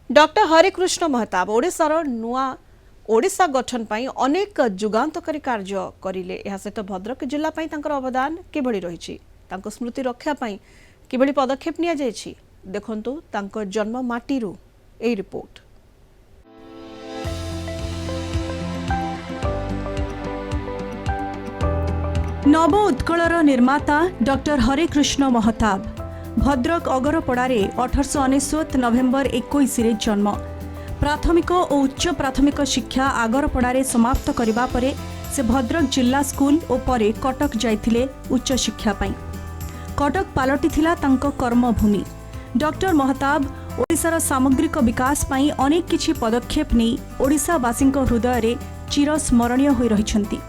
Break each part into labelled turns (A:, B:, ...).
A: Doctor Harikrishna Mahtab ओडिशार नुआ ओडिशा गठन पाई अनेक जुगान्तकारी कार्य करिले। यह सहित भद्रक जिला पाई तांकर अवदान किभଳି रहिछि, तांको स्मृति रक्षा पाई किभଳି पदक्षेप निया जायछि, देखंतु तांको जन्म माटीरू ए रिपोर्ट। नव उत्कलर निर्माता डॉक्टर हरिकृष्ण महताब भद्रक अगरपड़ारे 1899 नवेम्बर 21 रे जन्म। प्राथमिक और उच्च प्राथमिक शिक्षा आगरपड़ारे समाप्त करिबा परे से भद्रक जिला स्कूल और परे कटक जाइथिले उच्च शिक्षा पाई। कटक पालटिथिला तांको कर्मभूमि। डॉक्टर महताब ओडिशार सामग्रिक विकास पाई अनेक किछि पदक्षेप नहीं ओडिशावासींक हृदय रे चिरस्मरणीय होई रहिछंती।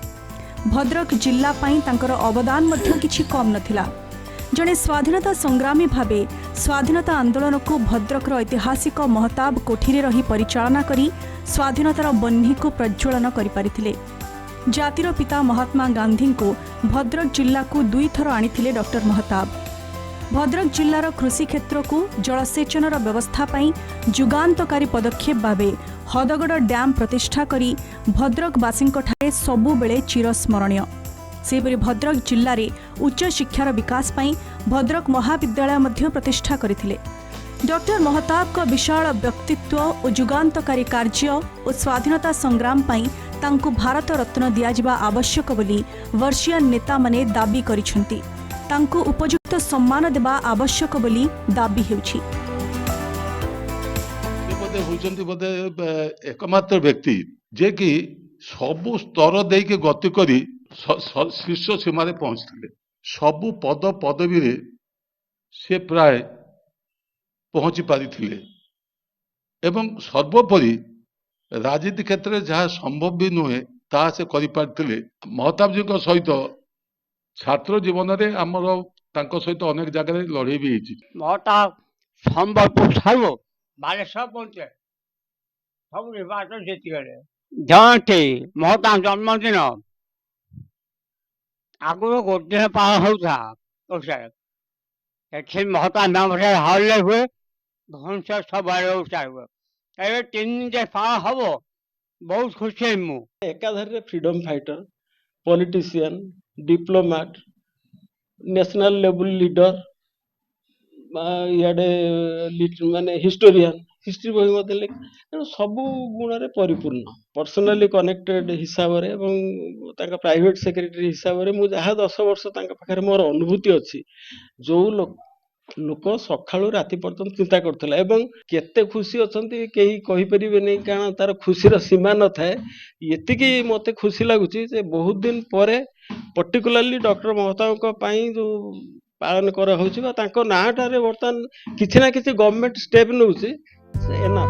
A: भद्रक जिला पाई तांकर अवदान मध्य किछि कम नथिला। जड़े स्वाधीनता संग्रामी भावे स्वाधीनता आंदोलन को भद्रकर ऐतिहासिक महताब कोठीरे रही परिचालना करी स्वाधीनतार बन्ही को प्रज्वलन करि पारिथिले। जातिर पिता महात्मा गांधी को भद्रक जिला को 2 थर आनिथिले डॉक्टर महताब। भद्रक जिलार कृषि क्षेत्र को जलसेचनर व्यवस्था पाई जुगान्तकारी पदक्षेप भावे हदगड़ डैम प्रतिष्ठा करी भद्रकवासींक ठारे सबु बेले चिरस्मरणीय। सेपरि भद्रक जिल्ला रे उच्च शिक्षार विकास पाई भद्रक महाविद्यालय मध्य प्रतिष्ठा करथिले। डॉक्टर महताब का विशाल व्यक्तित्व और जुगान्तकारी कार्य और स्वाधीनता संग्राम पाई तांको भारत रत्न दियाजिबा आवश्यक बोली वर्षीयन नेता माने दाबी करिसेंती। तांको उपयुक्त सम्मान देबा आवश्यक बोली दाबी हेउछि।
B: एकमात्र व्यक्ति जे कि सबु स्तर दे के गति करी शीर्ष सीमार पहुंचते सबु पद पदवी रे से प्राय पहुंची पारिथिले एवं सर्वोपरि राजनीति क्षेत्र में जहाँ संभव भी नुहे ता से करि पारिथिले। महताब जी सहित छात्र जीवन रे आमर तांको सहित अनेक जगह लड़ाई भी होती।
C: महताब संबलपुर छाड़ो बालेश्वर पहुंचे सब निर्वाचन जीति गले। जानते महताब जन्मदिन आगुरी गोटे पार होता महताब नाम हारले हुए भवन से सब हुए 3 दिन पार हम बहुत खुशी मु
D: एकाधारे freedom fighter politician diplomat national level leader इे माने हिस्टोरियन हिस्ट्री बही मत तेणु सबु गुण में परिपूर्ण पर्सनाली कनेक्टेड हिसाब से प्राइवेट सेक्रेटरी हिसाब से मुझे 10 वर्ष पाखे मोर अनुभूति अच्छी जो लोक सका राति पर्यटन चिंता करथिला एवं केते खुशी अछंती केही कहि परिबे नै कारण तार खुशीर सीमा न थाए। एतिकी मते खुशी लागुची जे बहुत दिन परे पर्टिकुलरली डॉक्टर महताब को पाई जो पालन करा होछि बा तांको नाटारे वर्तमान किछि ना किछि गवर्नमेंट स्टेप नउछि एना।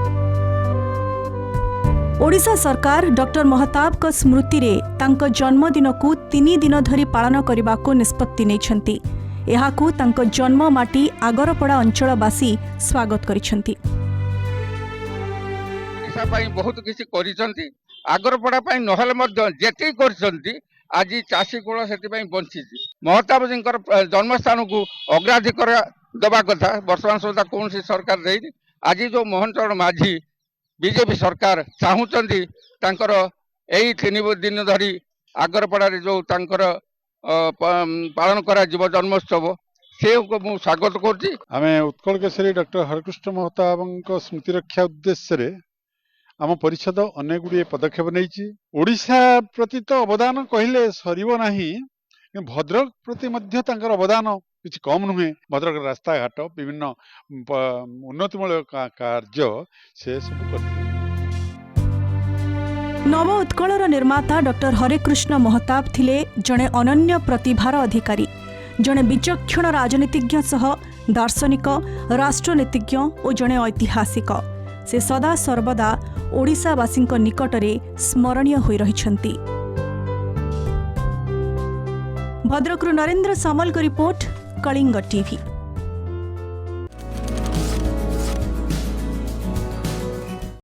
A: ओडिशा सरकार डॉक्टर महताब का स्मृति रे तांको जन्मदिन को 3 दिन धरी पालन करबा को निष्पत्ति नैछंती। एहाकू तांको जन्म माटी आगरपड़ा अंचलवासी स्वागत करिसेंती।
E: ओडिशा पई बहुत किछि करिसेंती आगरपड़ा पई नहले मध्य जेति करिसेंती आज चाषी कूल से बंची। महताब जी जन्मस्थान को अग्राधिकार दबा कथा वर्तमान सुधा कौन सरकार दे आज जो मोहन चरण माझी बीजेपी सरकार चाहूँगी 3 दिन धरी आगरपड़ा जो पालन करा जन्मोत्सव से मुझे स्वागत करुँची।
B: आम उत्कल केसरी डॉक्टर हरिकृष्ण महताब स्मृति रक्षा उद्देश्य आम परिषद अनेक गुड़िए पदक्षेप नहीं। ओडिशा प्रति तो अवदान कहले सरिबो नाही, भद्रक प्रति मध्य तांकर अवदान किछि कम नुहे। भद्रक रास्ता घाट विभिन्न उन्नतिमूलक कार्य से सब करथिले।
A: नव उत्कलर निर्माता डॉक्टर हरिकृष्ण महताब थिले जणे अनन्य प्रतिभार अधिकारी, जणे विचक्षण राजनीतिज्ञ सह दार्शनिक राष्ट्रनीतिज्ञ और जणे ऐतिहासिक। से सदा सर्वदा ओडिशावासींक निकटरे स्मरणीय होई रहिछंती। भद्रकरू नरेंद्र सामल को रिपोर्ट, कलिंग टीवी।